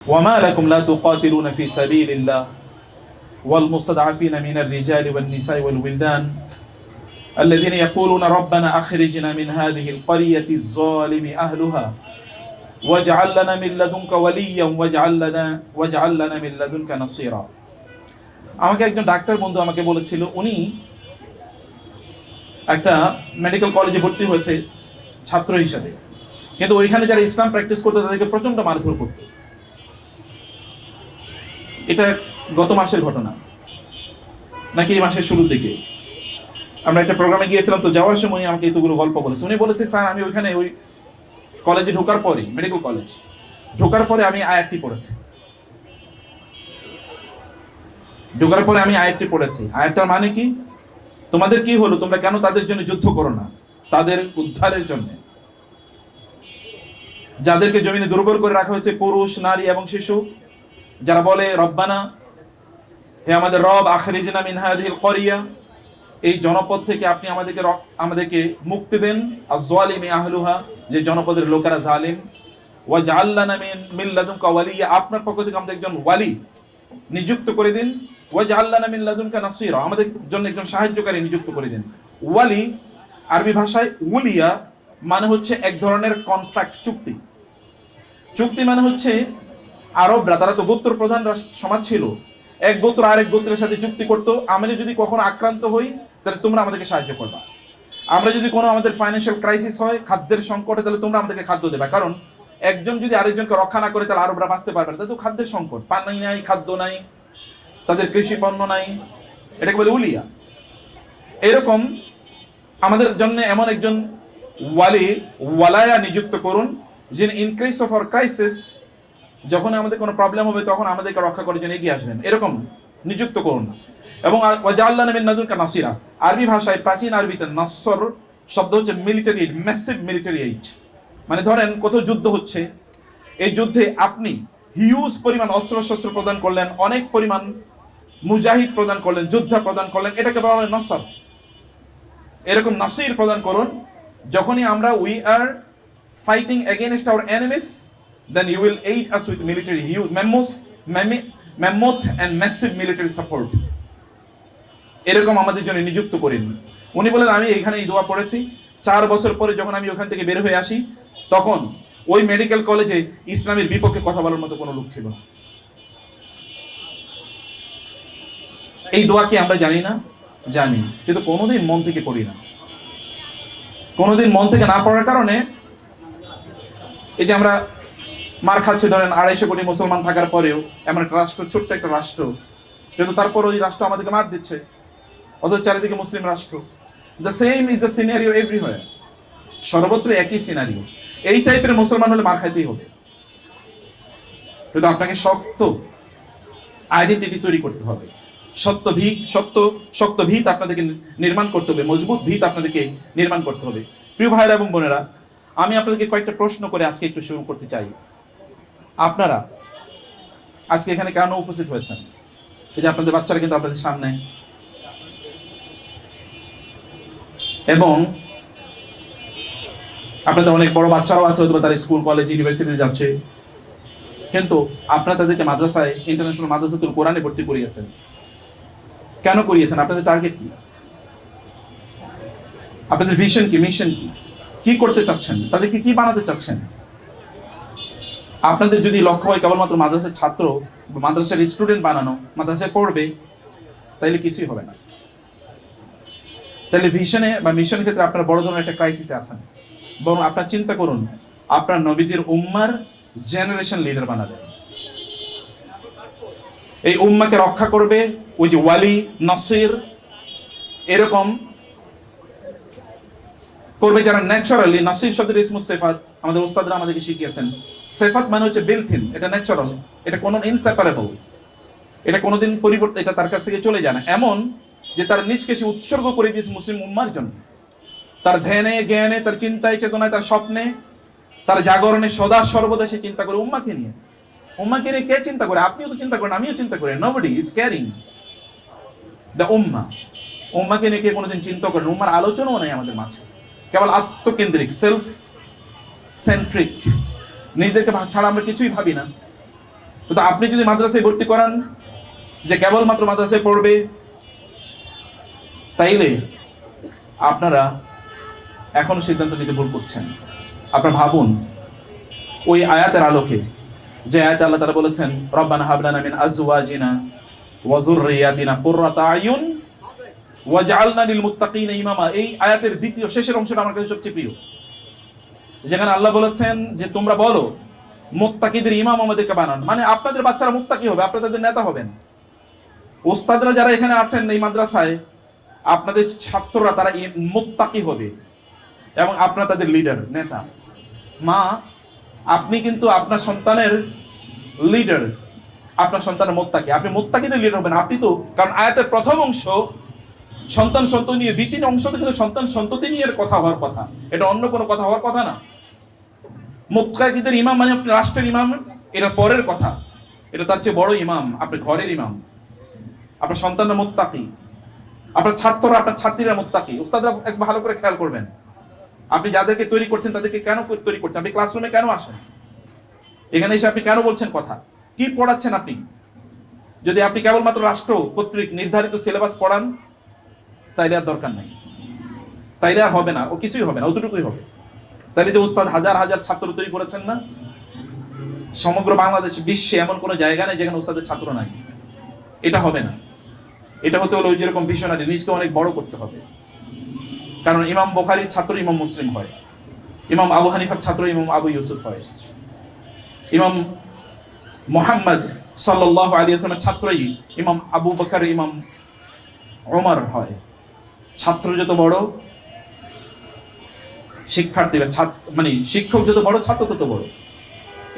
وما لكم لا تقاتلون في سبيل الله والمستضعفين من الرجال والنساء والولدان الذين يقولون ربنا أخرجنا من هذه القرية الظالم أهلها واجعل لنا من لدنك وليا واجعل لنا من لدنك نصيرا। আমাকে একজন ডাক্তার বন্ধু আমাকে বলেছিল, উনি একটা মেডিকেল কলেজে ভর্তি হয়েছে ছাত্র হিসেবে, কিন্তু ওইখানে যারা ইসলাম প্র্যাকটিস করতো তাদেরকে প্রচন্ড মারধর করতো। এটা গত মাসের ঘটনা নাকি এই মাসের শুরুর দিকে আমরা একটা প্রোগ্রামে গিয়েছিলাম, তো যাওয়ার সময় আমাকে এতগুলো গল্প বলেছে। উনি বলেছে, স্যার আমি ওইখানে ওই কলেজে ঢোকার পরে, মেডিকেল কলেজ ঢোকার পরে আমি আয়াতটি পড়েছি। আয়াতটার মানে কি? তোমাদের কি হলো, তোমরা কেন তাদের জন্য যুদ্ধ করো না, তাদের উদ্ধারের জন্য, যাদেরকে জমিনে দুর্বল করে রাখা হয়েছে, পুরুষ, নারী এবং শিশু, যারা বলে রব্বানা, হে আমাদের রব, আখরিজনা মিন হাযিহিল ক্বরিয়া, এই জনপদ থেকে আপনি আমাদেরকে মুক্তি দেন, আয-যালিমি আহলুহা, যে জনপদের লোকেরা জালিম, ওয়াজআল লানা মিন লাদুনকা ওয়ালিয়া, আপনার পক্ষ থেকে আমাদের একজন ওয়ালি নিযুক্ত করে দিন, ওয়াজআল লানা মিন লাদুনকা নাসীরা, আমাদের জন্য একজন সাহায্যকারী নিযুক্ত করে দিন। ওয়ালি আরবি ভাষায় উলিয়া মানে হচ্ছে এক ধরনের কন্ট্রাক্ট, চুক্তি মানে হচ্ছে আরবরা, তারা তো গোত্র প্রধান সমাজ ছিল, এক গোত্র আরেক গোত্রের সাথে চুক্তি করতো, আমরা যদি কখনো আক্রান্ত হই তাহলে তোমরা আমাদেরকে সাহায্য করবা, আমরা যদি কোনো আমাদের ফাইন্যান্সিয়াল ক্রাইসিস হয়, খাদ্যের সংকটে, তাহলে তোমরা আমাদেরকে খাদ্য দেবা। কারণ একজন যদি আরেকজনকে রক্ষা না করে তাহলে আরবরা বাঁচতে পারবে না, তাহলে তো খাদ্যের সংকট, পানি নাই, খাদ্য নাই, তাদের কৃষি পণ্য নাই, এটাকে বলে উলিয়া। এরকম আমাদের জন্য এমন একজন ওয়ালায়া নিযুক্ত করুন, যিনি in case of our crisis, যখন আমাদের কোনো প্রবলেম হবে তখন আমাদেরকে রক্ষা করার জন্য এগিয়ে আসবেন, এরকম নিযুক্ত করুন। এবং ওয়াজআল লানা মিন লাদুনকা নাসীরা, আরবি ভাষায়, প্রাচীন আরবিতে নাসর শব্দ হচ্ছে military aid, massive military aid. মানে ধরেন কোথাও যুদ্ধ হচ্ছে, এই যুদ্ধে আপনি হিউজ পরিমাণ অস্ত্র প্রদান করলেন, অনেক পরিমাণ মুজাহিদ প্রদান করলেন, যোদ্ধা প্রদান করলেন, এটাকে বলা হয় নসর। এরকম নাসির প্রদান করুন যখনই আমরা we are fighting against our enemies, then you will aid us with military huge mammoth and massive military support। এরকম আমাদের জন্য নিযুক্ত করেন। উনি বলেন, আমি এখানে এই দোয়া পড়েছি, 4 বছর পরে যখন আমি ওখান থেকে বের হয়ে আসি, তখন ওই মেডিকেল কলেজে ইসলামের বিপক্ষে কথা বলার মতো কোনো লোক ছিল না। এই দোয়া কি আমরা জানি না? জানি, কিন্তু কোনোদিন মন থেকে পড়ি না। কোনোদিন মন থেকে না পড়ার কারণে এই যে আমরা মার খাচ্ছে, ধরেন 250 কোটি মুসলমান থাকার পরেও, এমন একটা রাষ্ট্র, ছোট্ট একটা রাষ্ট্র, কিন্তু তারপর ওই রাষ্ট্র আমাদেরকে মার দিচ্ছে, অথচ চারিদিকে মুসলিম রাষ্ট্র। The same is the scenario everywhere, সর্বত্র একই সিনারিও। এই টাইপের মুসলমান হলে মার খাইতেই হবে। কিন্তু আপনাকে শক্ত আইডেন্টিটি তৈরি করতে হবে, শক্ত ভিত আপনাদেরকে নির্মাণ করতে হবে, মজবুত ভিত আপনাদেরকে নির্মাণ করতে হবে। প্রিয় ভাইরা এবং বোনেরা, আমি আপনাদেরকে কয়েকটা প্রশ্ন করে আজকে একটু শুরু করতে চাই। আপনারা আজকে এখানে কেন উপস্থিত হয়েছেন? এই যে আপনাদের বাচ্চারা কিন্তু আপনাদের সামনে, এবং আপনাদের অনেক বড় বাচ্চারাও আছে, হয়তো তারা স্কুল, কলেজ, ইউনিভার্সিটিতে যাচ্ছে, কিন্তু আপনারা তাদেরকে মাদ্রাসায়, ইন্টারন্যাশনাল মাদ্রাসাতুল কোরআনে ভর্তি করিয়েছেন। কেন করিয়েছেন? আপনাদের টার্গেট কি? আপনাদের ভিশন কি, মিশন কি? কি করতে চাচ্ছেন? তাদেরকে কি বানাতে চাচ্ছেন? আপনাদের যদি লক্ষ্য হয় কেবলমাত্র মাদ্রাসার ছাত্র বা মাদ্রাসার স্টুডেন্ট বানানো, মাদ্রাসায় পড়বে, তাইলে কিছুই হবে না। তাহলে ভিশনে বা মিশনের ক্ষেত্রে আপনারা বড় ধরনের একটা ক্রাইসিসে আছেন। বরং আপনার চিন্তা করুন, আপনার নবীজির উম্মার জেনারেশন লিডার বানাবেন। এই উম্মাকে রক্ষা করবে ওই যে ওয়ালি, নাসির, এরকম করবে যারা ন্যাচারালি। নাসির শব্দের ইসমুস সিফাত, আমাদের ওস্তাদরা আমাদেরকে শিখিয়েছেন। সিফাত মানে হচ্ছে বিল্ট ইন, এটা ন্যাচারাল, এটা কোনো ইনসেপারেবল, এটা কোনোদিন পরিবর্তন, এটা তার কাছ থেকে চলে যায় না। এমন যে তার নিজকে সে উৎসর্গ করে দিয়েছে মুসলিম উম্মার জন্য। তার ধ্যানে, জ্ঞানে, তার চিন্তায়, চেতনায়, তার স্বপ্নে, তার জাগরণে সদা সর্বদা সে চিন্তা করে উম্মাকে নিয়ে। উম্মাকে নিয়ে কে চিন্তা করে? আপনিও তো চিন্তা করেন, আমিও চিন্তা করি। নোবডি ইজ কেয়ারিং দ্য উম্মা। উম্মাকে নিয়ে কে কোনোদিন চিন্তা করেন? উম্মার আলোচনাও নেই আমাদের মাঝে, কেবল আত্মকেন্দ্রিক, সেলফ সেন্ট্রিক, নিজেদেরকে ছাড়া আমরা কিছুই ভাবি না। কিন্তু আপনি যদি মাদ্রাসায় ভর্তি করান যে কেবলমাত্র মাদ্রাসায় পড়বে, তাইলে আপনারা এখনো সিদ্ধান্ত নিতে ভুল করছেন। আপনারা ভাবুন ওই আয়াতের আলোকে, যে আয়াতে আল্লাহ তাআলা বলেছেন রব্বানা হাব লানা মিন আজওয়াজিনা ওয়া যুররিয়াতিনা কুররাতা আয়ুন ওয়াজআলনা লিল মুত্তাকিনা ইমামা। এই আয়াতের দ্বিতীয় শেষের অংশটা আমার কাছে সবচেয়ে প্রিয়, যেখানে আল্লাহ বলেছেন যে তোমরা বলো মুত্তাকিদের ইমাম আমাদেরকে বানান, মানে আপনাদের বাচ্চারা মুত্তাকি হবে, আপনারা তাদের নেতা হবেন। ওস্তাদরা যারা এখানে আছেন এই মাদ্রাসায়, আপনাদের ছাত্ররা তারা মুত্তাকি হবে এবং আপনারা তাদের লিডার, নেতা। মা, আপনি কিন্তু আপনার সন্তানের লিডার, আপনার সন্তানের মুত্তাকি, আপনি মুত্তাকিদের লিডার হবেন আপনি তো। কারণ আয়াতের প্রথম অংশ সন্তান সন্ততি নিয়ে, দ্বিতীয় অংশতে কিন্তু সন্তান সন্ততি নিয়ে কথা হওয়ার কথা, এটা অন্য কোনো কথা হওয়ার কথা না। মুত্তাকিদের ইমাম মানে আপনি রাষ্ট্রের ইমাম, এটা পরের কথা, এটা তার চেয়ে বড় ইমাম আপনি ঘরের ইমাম। আপনার সন্তানরা মুত্তাকি, আপনার ছাত্ররা, আপনার ছাত্রীরা মুত্তাকি। উস্তাদরা এক ভালো করে খেয়াল করবেন, আপনি যাদেরকে তৈরি করছেন তাদেরকে কেন তৈরি করছেন? আপনি ক্লাসরুমে কেন আসেন? এখানে এসে আপনি কেন বলছেন কথা? কি পড়াচ্ছেন আপনি? যদি আপনি কেবলমাত্র রাষ্ট্র কর্তৃক নির্ধারিত সিলেবাস পড়ান, তাইলে আর দরকার নাই, তাইলে আর হবে না, ও কিছুই হবে না, অতটুকুই হবে। তাইলে যে উস্তাদ হাজার হাজার ছাত্র তৈরি করেছেন না, সমগ্র বাংলাদেশ বিশ্বে এমন কোনো জায়গা নেই যেখানে উস্তাদের ছাত্র নাই, এটা হবে না। এটা হতে হলে ওই যেরকম ভিশনারি, নিজকে অনেক বড় করতে হবে। কারণ ইমাম বুখারীর ছাত্র ইমাম মুসলিম হয়, ইমাম আবু হানিফার ছাত্র ইমাম আবু ইউসুফ হয়, ইমাম মুহাম্মদ সাল্লাল্লাহু আলাইহি ওয়াসাল্লামের ছাত্রই ইমাম আবু বকর, ইমাম ওমর হয়। ছাত্র যত বড়, শিক্ষার্থীরা মানে শিক্ষক যত বড়, ছাত্র তত বড়।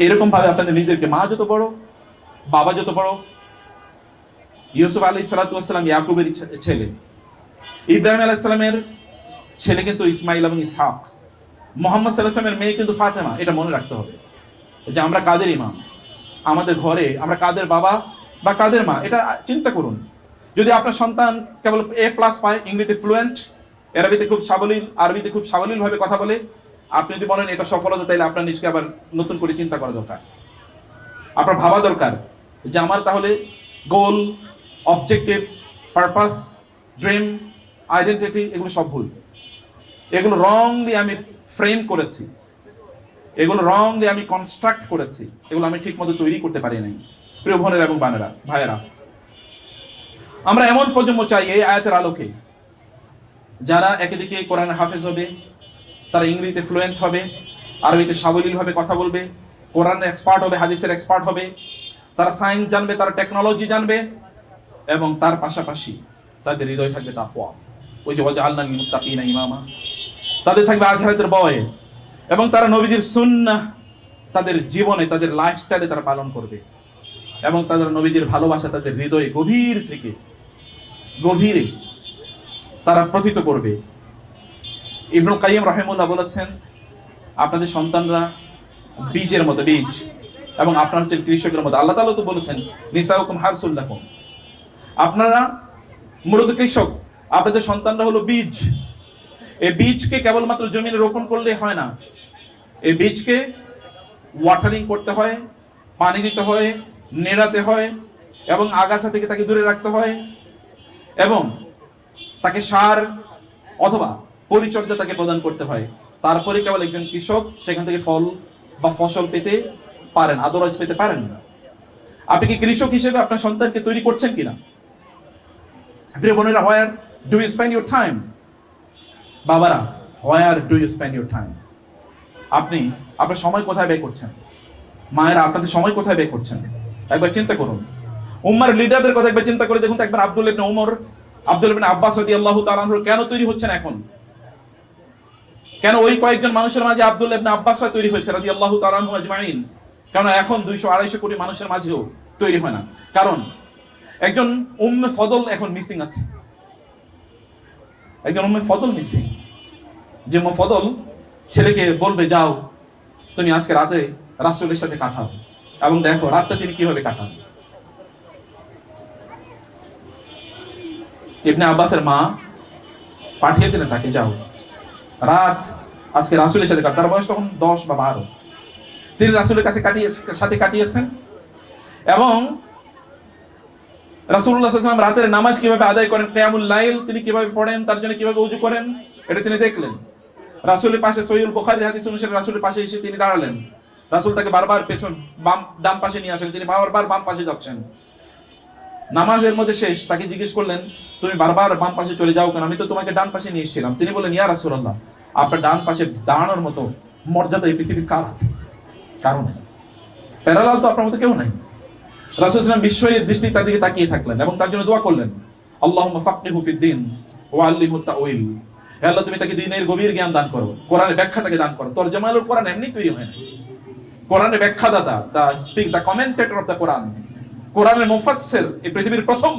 এরকম ভাবে আপনাদের নিজেদেরকে, মা যত বড়, বাবা যত বড়। ইউসুফ আলাইহিস সালাতু ওয়াস সালাম ইয়াকুবের ছেলে, ইব্রাহিম আলাইহিস সালামের ছেলে কিন্তু ইসমাইল এবং ইসহাক, মুহাম্মদ সাল্লাল্লাহু আলাইহি ওয়াসাল্লামের মেয়ে কিন্তু ফাতেমা। এটা মনে রাখতে হবে যে আমরা কাদের ইমাম, আমাদের ঘরে আমরা কাদের বাবা বা কাদের মা, এটা চিন্তা করুন। যদি আপনার সন্তান কেবল A+ পায়, ইংরেজিতে ফ্লুয়েন্ট, আরবিতে খুব সাবলীল, আরবিতে খুব সাবলীলভাবে কথা বলে, আপনি যদি বলেন এটা সফলতা, তাইলে আপনার নিজকে আবার নতুন করে চিন্তা করা দরকার। আপনার ভাবা দরকার যে আমার তাহলে গোল, অবজেক্টিভ, পারপাস, ড্রিম, আইডেন্টিটি এগুলো সব ভুল। এগুলো রংলি আমি ফ্রেম করেছি, এগুলো রংলি আমি কনস্ট্রাক্ট করেছি, এগুলো আমি ঠিক মতো তৈরি করতে পারি নাই। প্রিয় বোনেরা এবং ভাইয়েরা, আমরা এমন প্রজন্ম চাই এই আয়াতের আলোকে, যারা একদিকে কোরআনের হাফেজ হবে, তারা ইংরেজিতে ফ্লুয়েন্ট হবে, আরবিতে সাবলীলভাবে কথা বলবে, কোরআনের এক্সপার্ট হবে, হাদিসের এক্সপার্ট হবে, তারা সায়েন্স জানবে, তারা টেকনোলজি জানবে, এবং তার পাশাপাশি তাদের হৃদয় থাকবে তাকওয়া। ওই যে ওয়াজআলনা লিল মুত্তাকিনা ইমামা, তাদের থাকবে আখিরাতের ভয়, এবং তারা নবীজির সুন্নাহ তাদের জীবনে, তাদের লাইফস্টাইলে তারা পালন করবে, এবং তাদের নবীজির ভালোবাসা তাদের হৃদয়ে গভীর থেকে গভীরে তারা প্রথিত করবে। ইবনুল কাইয়িম রাহিমাহুল্লাহ বলেছেন, আপনাদের সন্তানরা বীজের মতো, বীজ, এবং আপনারা হচ্ছেন কৃষকের মতো। আল্লাহ তাআলা তো বলেছেন নিসাউকুম হারসুল লাকুম, আপনারা মূলত কৃষক, আপনাদের সন্তানরা হলো বীজ। এই বীজকে কেবলমাত্র জমিনে রোপণ করলে হয় না, এই বীজকে ওয়াটারিং করতে হয়, পানি দিতে হয়, নেড়াতে হয়, এবং আগাছা থেকে তাকে দূরে রাখতে হয়, এবং তাকে সার অথবা পরিচর্যা তাকে প্রদান করতে হয়। তারপরে কেবল একজন কৃষক সেখান থেকে ফল বা ফসল পেতে পারেন, আদারওয়াইজ পেতে পারেন না। আপনি কি কৃষক হিসেবে আপনার সন্তানকে তৈরি করছেন কিনা? প্রিয় বোনেরা, where do you spend your time? বাবারা, where do you spend your time? আপনি আপনার সময় কোথায় ব্যয় করছেন? মায়েরা, আপনাদের সময় কোথায় ব্যয় করছেন? একবার চিন্তা করুন। উম্মার লিডারদের কথা একবার চিন্তা করে দেখুন তো। একবার আব্দুল্লাহ ইবনে ওমর, আব্দুল্লাহ ইবনে আব্বাস রাদিয়াল্লাহু তাআলা আনহু কেন তৈরি হচ্ছেন এখন? কেন ওই কয়েকজন মানুষের মাঝে আব্দুল্লাহ ইবনে আব্বাস তৈরি হয়েছে রাদিয়াল্লাহু তাআলা আনহু আজমাইন? কারণ এখন 200-250 কোটি মানুষের মাঝেও তৈরি হয় না। কারণ একজন উম্মে ফদল এখন মিসিং আছে, একজন উম্মে ফদল মিসিং। যে উম্মে ফদল ছেলেকে বলবে, যাও তুমি আজকে রাতে রাসূলের সাথে কাটাও, এবং দেখো রাতটা তিনি কিভাবে কাটান। ইবনে আব্বাসের মা পাঠিয়ে দিলেন তাকে, যাও রাত আজকে রাসূলের সাথে কাট। তার বয়স তখন 10 বা 12। তিনি রাসূলের সাথে কাটিয়েছেন, এবং রাসূলুল্লাহ সাল্লাল্লাহু আলাইহি ওয়াসাল্লাম রাতের নামাজ কিভাবে আদায় করেন, কিয়ামুল লাইল তিনি কিভাবে পড়েন, তার জন্য কিভাবে ওযু করেন, এটা তিনি দেখলেন। রাসূলের পাশে সহিহুল বুখারীর হাদিস অনুসারে রাসূলের পাশে এসে তিনি দাঁড়ালেন। রাসূল তাকে বারবার পেছন ডান পাশে নিয়ে আসেন, তিনি বারবার বাম পাশে যাচ্ছেন। নামাজের মধ্যে শেষ, তাকে জিজ্ঞেস করলেন তুমি বারবার বাম পাশে চলে যাও কেন, আমি তো তোমাকে ডান পাশে নিয়ে এসেছিলাম। তিনি বললেন ইয়া রাসূলুল্লাহ, আপনার ডান পাশে দাঁড়ানোর মতো মর্যাদা এই পৃথিবীর কার আছে? কারো নেই, প্যারালাল তো আপনার মতো কেউ নাই। রাসূল সাল্লাল্লাহু আলাইহি ওয়াসাল্লাম বিস্ময়ের দৃষ্টি তার দিকে তাকিয়ে থাকলেন এবং তার জন্য দোয়া করলেন, আল্লাহুম্মা ফাক্কিহু ফিদ-দীন ওয়া আল্লিমহু তা'উইল। হে আল্লাহ, তুমি তাকে দ্বীনের গভীর জ্ঞান দান করো, কোরআনের ব্যাখ্যা তাকে দান করো। তরজমানুল কোরআন এমনি তৈরি হয় না। কোরআনের ব্যাখ্যাদাতা, দ্য কমেন্টেটর অফ দ্য কোরআন, কোরআনের মুফাসসির, এই পৃথিবীর প্রথম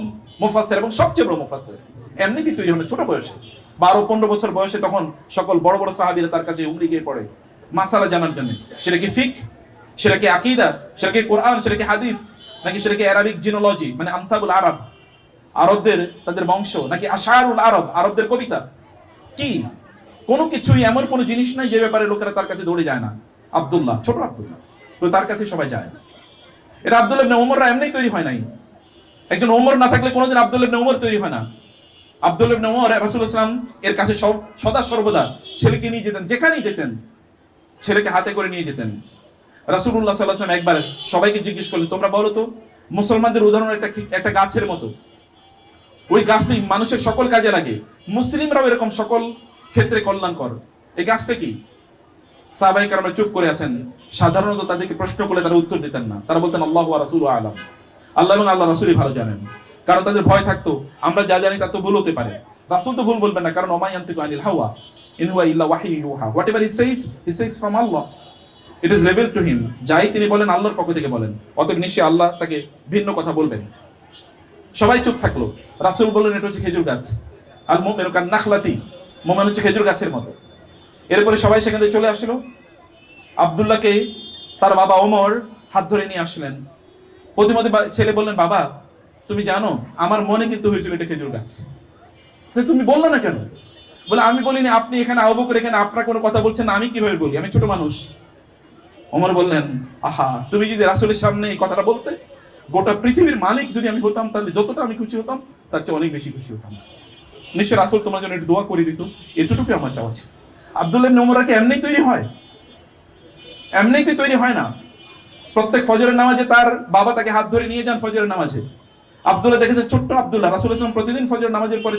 মুফাসসির এবং সবচেয়ে বড় মুফাসসির এমনিতে তৈরি হয় না, ছোট বয়সে 12-15 বছর বয়সে তখন সকল বড় বড় সাহাবীরা তার কাছে উমরি গিয়ে পড়ে মাসালা জানার জন্য। সেটা কি ফিকহ, সেটা কি আকীদা, সেটা কি কোরআন, সেটা কি হাদিস, নাকি সেটা কি অ্যারাবিক জিনোলজি মানে আনসাবুল আরব, আরবদের তাদের বংশ, নাকি আশআরুল আরব, আরবদের কবিতা, কি কোনো কিছুই এমন কোনো জিনিস নাই যে ব্যাপারে লোকেরা তার কাছে দৌড়ে যায় না। আব্দুল্লাহ, ছোট আব্দুল্লাহ, তো তার কাছে সবাই যায়। এটা আব্দুল্লাহ ইবনে ওমররা এমনি তৈরি হয় নাই। একজন ওমর না থাকলে কোনোদিন আব্দুল্লাহ ইবনে ওমর তৈরি হয় না। আব্দুল্লাহ ইবনে ওমর রাসূলুল্লাহ সাল্লাল্লাহু আলাইহি ওয়াসাল্লাম এর কাছে সদা সর্বদা ছেলেকে নিয়ে যেতেন, যেখানেই যেতেন ছেলেকে হাতে করে নিয়ে যেতেন। রাসূলুল্লাহ সাল্লাল্লাহু আলাইহি ওয়াসাল্লাম একবার সবাইকে জিজ্ঞেস করলেন, তোমরা বলো তো, মুসলমানদের উদাহরণ একটা গাছের মতো, ওই গাছটি মানুষের সকল কাজে লাগে, মুসলিমরাও এরকম সকল ক্ষেত্রে কল্যাণকর, এই গাছটা কি? সাহাবায়ে কেরামরা চুপ করে আছেন। সাধারণত তাদেরকে প্রশ্ন করলে তারা উত্তর দিতেন না, তারা বলতেন আল্লাহু ওয়া রাসূলুহু আ'লাম, আল্লাহ এবং আল্লাহ রাসূলই ভালো জানেন। কারণ তাদের ভয় থাকতো আমরা যা জানি তা তো ভুল হতে পারে। রাসূল তো ভুল বলবেন না, কারণ ওমা ইয়ানতিকু আনিল হাওয়া ইন হুয়া ইল্লা ওয়াহয়ুন ইউহা, whatever he says from Allah, it is revealed to him. যাই তিনি বলেন আল্লাহর পক্ষ থেকে বলেন, অতএব নিশ্চয়ই আল্লাহ তাকে ভিন্ন কথা বলবেন। সবাই চুপ থাকলো। রাসূল বললেন এটা হচ্ছে খেজুর গাছ, আল মুমিনু কান নাখলাতি, মুমিন হচ্ছে খেজুর গাছের মতো। এরপরে সবাই সেখান থেকে চলে আসলো। আব্দুল্লাহকে তার বাবা ওমর হাত ধরে নিয়ে আসলেন। প্রতিমধ্যে ছেলে বললেন, বাবা তুমি জানো আমার মনে কিন্তু হয়েছিল এটা খেজুর গাছ, তুমি বললে না কেন? বলে আমি বলিনি, আপনি এখানে আবু বকর এখানে আপনার কোনো কথা বলছেন না, আমি কিভাবে বলি, আমি ছোট মানুষ। ওমর বললেন, আহা, তুমি যদি রাসূলের সামনে এই কথাটা বলতে, গোটা পৃথিবীর মালিক যদি আমি হতাম তাহলে যতটা আমি খুশি হতাম তার চেয়ে অনেক বেশি খুশি হতাম। নিশ্চয় রাসূল তোমার জন্য একটু দোয়া করে দিত, এতটুকু আমার চাওয়া ছিল। আব্দুল্লাহ ইবনে ওমর কি এমনিই তৈরি হয়? এমনিতে তৈরি হয় না। প্রত্যেক ফজরের নামাজে তার বাবা তাকে হাত ধরে নিয়ে যান ফজরের নামাজে। আব্দুল্লাহ দেখেছে, ছোট্ট আব্দুল্লাহ রাসূলুল্লাহ সাল্লাল্লাহু আলাইহি ওয়াসাল্লাম প্রতিদিন ফজরের নামাজের পরে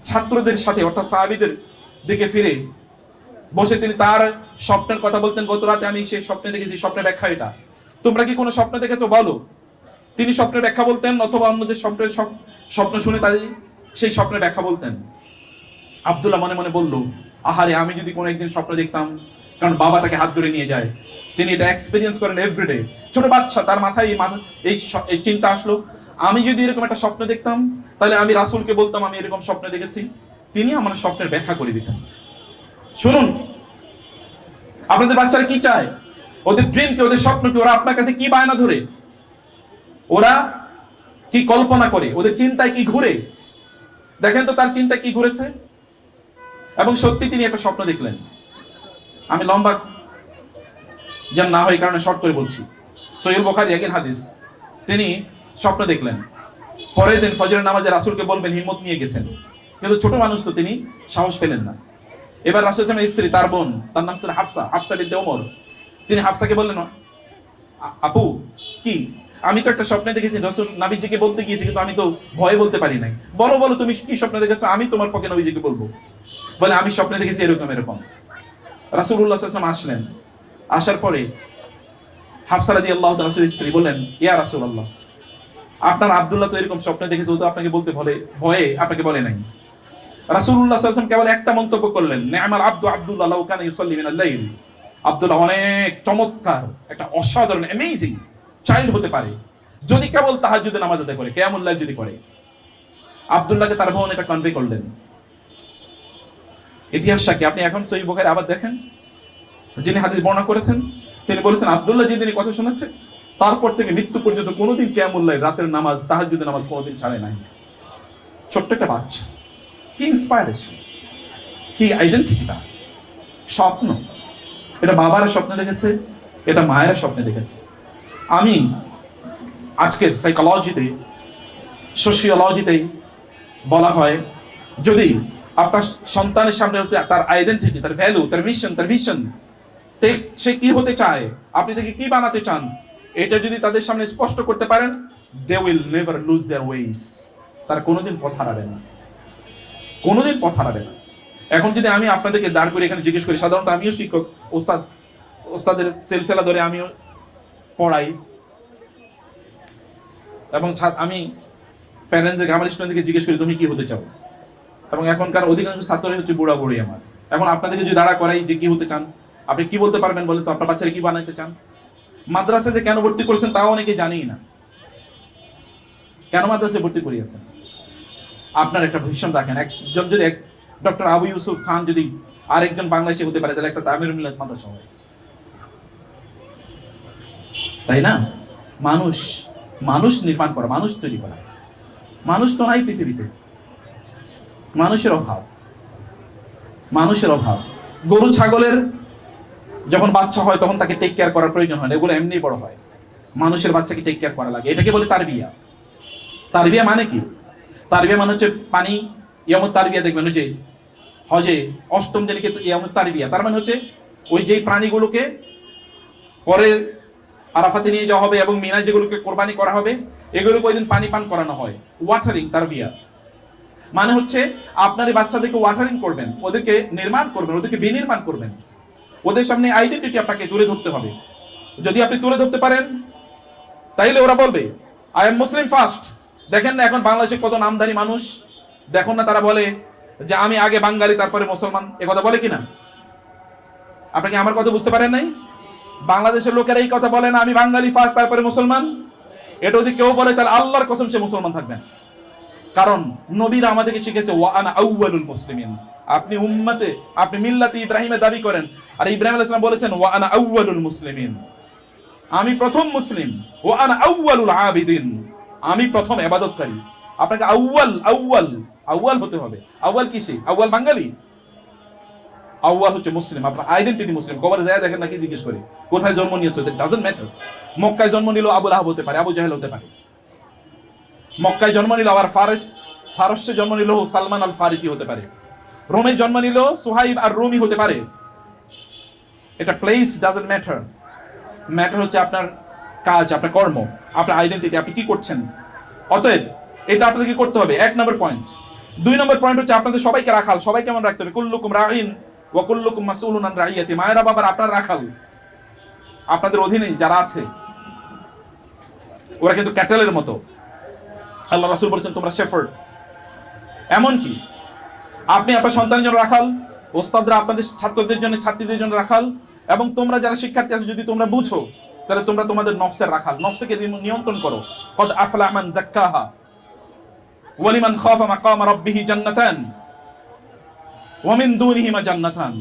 ছাত্রদের সাথে অর্থাৎ সাহাবীদের দিকে ফিরে বসে তিনি তার স্বপ্নের কথা বলতেন। গত রাতে আমি সেই স্বপ্নে দেখেছি, স্বপ্নের ব্যাখ্যা এটা, তোমরা কি কোনো স্বপ্ন দেখেছো বলো। তিনি স্বপ্নের ব্যাখ্যা বলতেন, অথবা অন্যদের স্বপ্ন শুনে তাদের সেই স্বপ্নের ব্যাখ্যা বলতেন। আব্দুল্লাহ মনে মনে বলল, আহারে আমি যদি কোনো একদিন স্বপ্ন দেখতাম, কারণ বাবা তাকে হাত ধরে নিয়ে যায়, তিনি এটা এক্সপেরিয়েন্স করেন এভরিডে। ছোট বাচ্চা, তার মাথায় এই চিন্তা আসলো, আমি যদি এরকম একটা স্বপ্ন দেখতাম তাহলে আমি রাসূলকে বলতাম আমি এরকম স্বপ্ন দেখেছি, তিনি আমার স্বপ্নের ব্যাখ্যা করে দিতেন। শুনুন, আপনাদের বাচ্চারা কি চায়, ওদের ড্রিম কি, ওদের স্বপ্ন কি, ওরা আপনার কাছে কি বায়না ধরে, ওরা কি কল্পনা করে, ওদের চিন্তায় কি ঘুরে, দেখেন তো তার চিন্তায় কি ঘুরেছে। এবং সত্যি তিনি একটা স্বপ্ন দেখলেন। আমি লম্বা যেন না হয় কারণে শর্ট করে বলছি। সহিহ বুখারী একই হাদিস, তিনি স্বপ্ন দেখলেন, পরের দিন ফজরের নামাজে রাসূলকে বলবেন, হিম্মত নিয়ে গেছেন, কিন্তু ছোট মানুষ তো তিনি সাহস পেলেন না। এবার রাসূল সাল্লাল্লাহু আলাইহি ওয়াসাল্লামের স্ত্রী, তার বোন, তার নাম ছিল হাফসা বিনতে ওমর, তিনি হাফসাকে বললেন, আপু কি, আমি তো একটা স্বপ্নে দেখেছি, রাসূল নবীজিকে বলতে গিয়েছি, কিন্তু আমি তো ভয়ে বলতে পারি নাই, বলো বলো তুমি কি স্বপ্ন দেখেছো, আমি তোমার পক্ষে নবীজিকে বলবো। বলে আমি স্বপ্নে দেখেছি এরকম এরকম। রাসূলুল্লাহ সাল্লাল্লাহু আলাইহি ওয়াসাল্লাম আসলেন। আসার পরে হাফসা রাদিয়াল্লাহু তাআলা রাসূলের স্ত্রী বললেন, ইয়া রাসূলুল্লাহ, আপনার আব্দুল্লাহ তো এরকম স্বপ্নে দেখেছে, ও তো আপনাকে বলতে ভয়ে আপনাকে বলে নাই। রাসূলুল্লাহ সাল্লাল্লাহু আলাইহি ওয়াসাল্লাম কেবল একটা মন্তব্য করলেন, নি'মাল আব্দু আব্দুল্লাহ লাউ কানা ইউসাল্লি মিনাল লাইল। আব্দুল্লাহ অনেক চমৎকার, একটা অসাধারণ অ্যামেজিং চাইল্ড হতে পারে যদি কেবল তাহাজ্জুদের নামাজ আদায় করে, কিয়ামুল লাইল যদি করে। আব্দুল্লাহকে তার বোন এটা কনভে করলেন। ইতিহাসটা কি আপনি এখন সহিহ বুখারী আবার দেখেন, যিনি হাদিস বর্ণনা করেছেন তিনি বলেছেন, আব্দুল্লাহ যেদিন কথা শুনেছে তারপর থেকে মৃত্যু পর্যন্ত কোনোদিন কিয়ামুল লাইল, রাতের নামাজ, তাহাজ্জুদের নামাজ কোনোদিন ছাড়ে নাই। ছোট্ট একটা বাচ্চা, কি ইন্সপায়ারেশন, কি আইডেন্টিটি তার। স্বপ্ন, এটা বাবারা স্বপ্নে দেখেছে, এটা মায়েরা স্বপ্নে দেখেছে। আমি আজকের সাইকোলজিতে, সোশিওলজিতে বলা হয়, যদি আপনার সন্তানের সামনে তার আইডেন্টিটি, তার ভ্যালু, তার মিশন, তার ভিশন, সে কি হতে চায়, আপনি তাকে কি বানাতে চান, এটা যদি তাদের সামনে স্পষ্ট করতে পারেন, they will never lose their ways. তারা কোনোদিন পথ হারাবে না, কোনোদিন পথ হারাবে না। এখন যদি আমি আপনাদেরকে দাঁড় করে এখানে জিজ্ঞেস করি, সাধারণত আমিও শিক্ষক, ওস্তাদের সিলসিলা ধরে আমিও পড়াই, এবং আমি প্যারেন্টসদেরকে, আমার স্টুডেন্টদেরকে জিজ্ঞেস করি তুমি কি হতে চাও, এবং এখনকার অধিকাংশ ছাত্রই হচ্ছে বুড়া বুড়ি আমার। এখন আপনাদেরকে যদি দাঁড়া করাই যে কি হতে চান, আপনি কি বলতে পারবেন বলে তো? আপনার বাচ্চারা কি বানাইতে চান? মাদ্রাসায় যে কেন ভর্তি করেছেন তাও অনেকে জানেই না। কেন মাদ্রাসায় ভর্তি করিয়েছেন? আপনার একটা ভিশন রাখেন। একজন যদি ডক্টর আবু ইউসুফ খান যদি আরেকজন বাংলাদেশে হতে পারে, তাহলে একটা তামিল মিলাত মাদ্রাসা হয়, তাই না? মানুষ নির্মাণ করা, মানুষ তৈরি করা। মানুষ তো নাই পৃথিবীতে, মানুষের অভাব। গরু ছাগলের যখন বাচ্চা হয় তখন তাকে টেক কেয়ার করার প্রয়োজন হয় না, এগুলো এমনি বড় হয়। মানুষের বাচ্চাকে টেক কেয়ার করা লাগে, এটাকে বলে তারবিয়া। তারবিয়া মানে কি? তারবিয়া মানে হচ্ছে পানি, ইয়ামুত তারবিয়া দেখবেন ওই যে হজে 8ম দিনকে ইয়ামুত তারবিয়া, তার মানে হচ্ছে ওই যেই প্রাণীগুলোকে পরে আরাফাতে নিয়ে যাওয়া হবে এবং মিনায় যেগুলোকে কোরবানি করা হবে, এগুলোকে ওই দিন পানি পান করানো হয়, ওয়াটারিং তারবিয়া। মানে হচ্ছে আপনার এই বাচ্চাদেরকে ওয়াটারিং করবেন, ওদেরকে নির্মাণ করবেন, ওদেরকে বিনির্মাণ করবেন, ওদের সামনে আইডেন্টিটি আপনাকে তুলে ধরতে হবে। যদি আপনি তুলে ধরতে পারেন তাইলে ওরা বলবে আই এম মুসলিম ফার্স্ট। দেখেন না এখন বাংলাদেশে কত নামধারী মানুষ, দেখুন না তারা বলে যে আমি আগে বাঙালি তারপরে মুসলমান, এ কথা বলে কিনা? আপনি কি আমার কথা বুঝতে পারেন নাই? বাংলাদেশের লোকেরা এই কথা বলে না, আমি বাঙালি ফার্স্ট তারপরে মুসলমান। এটা যদি কেউ বলে তাহলে আল্লাহর কসম সে মুসলমান থাকবেন। কারণ নবীরা আমাদেরকে শিখেছে ওয়া আনা আউয়ালুল মুসলিমিন। আপনি উম্মতে, আপনি মিল্লাতে ইব্রাহিমের দাবি করেন, আর ইব্রাহিম আলাইহিস সালাম বলেছেন ওয়া আনা আউয়ালুল মুসলিমিন, আমি প্রথম মুসলিম। ওয়া আনা আউয়ালুল আবিদিন, আমি প্রথম ইবাদতকারী। আপনাকে আউয়াল হতে হবে। আউয়াল কিসে? আউয়াল বাঙালি, আউয়াল হচ্ছে মুসলিম। আপনার আইডেন্টিটি মুসলিম। কবরে যায় দেখেন নাকি জিজ্ঞেস করে কোথায় জন্ম নিয়েছো, দ্যাট ডাজন্ট ম্যাটার। মক্কায় জন্ম নিল আবু লাহাব হতে পারে, আবু জাহেল হতে পারে। মক্কায় জন্ম নিল আবার ফারসে জন্ম নিল সালমান আল ফারিসি হতে পারে। রোমে জন্ম নিল সুহাইব আর রুমি হতে পারে। এটা প্লেস ডাজন্ট ম্যাটার। ম্যাটার হচ্ছে আপনার কাজ, আপনার কর্ম, আপনার আইডেন্টিটি, আপনি কি করছেন। অতএব এটা আপনাদেরকে করতে হবে, 1 নম্বর পয়েন্ট। 2 নম্বর পয়েন্ট হচ্ছে আপনাদের সবাইকে রাখাল, সবাই কেমন রাখতে হবে। কুল্লুকুম রাঈন ওয়া কুল্লুকুম মাসউলুন আন রাইয়াতি। মায়েরা বাবার আপনার রাখাল, আপনাদের অধীনে যারা আছে ওরা কিন্তু ক্যাটেলের মতো। আল্লাহ রাসূল বলেছেন তোমরা শেফার্ড। এমনকি আপনি আপনার সন্তানের জন্য রাখাল, ওস্তাদরা আপনাদের ছাত্রদের জন্য, ছাত্রীদের জন্য রাখাল, এবং তোমরা যারা শিক্ষার্থী আছো যদি তোমরা বুঝো তাহলে তোমরা তোমাদের নফসের রাখাল। নফসকে নিয়ন্ত্রণ করো। কদ আফলাহা মান যাক্কাহা ওয়া লিমান খাফা মাকাম রাব্বিহি জান্নাতান ওয়া মিন দুনিহিমা জান্নাতান।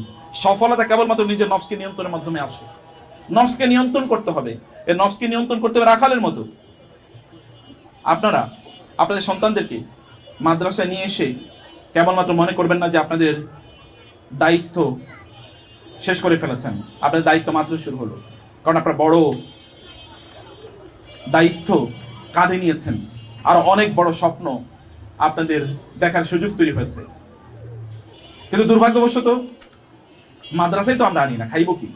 সফলতা কেবলমাত্র নিজের নফসকে নিয়ন্ত্রণের মাধ্যমে আসে। নফসকে নিয়ন্ত্রণ করতে হবে। এই নফসকে নিয়ন্ত্রণ করতে হবে রাখালের মতো। আপনারা আপনাদের সন্তানদেরকে মাদ্রাসায় নিয়ে এসে কেবলমাত্র মনে করবেন না যে আপনাদের দায়িত্ব শেষ করে ফেলেছেন। আপনাদের দায়িত্ব মাত্র শুরু হলো, কারণ আপনারা বড় দায়িত্ব কাঁধে নিয়েছেন। আর অনেক বড় স্বপ্ন আপনাদের দেখার সুযোগ তৈরি হয়েছে। কিন্তু দুর্ভাগ্যবশত মাদ্রাসায় তো আমরা আনি না, খাইব কি?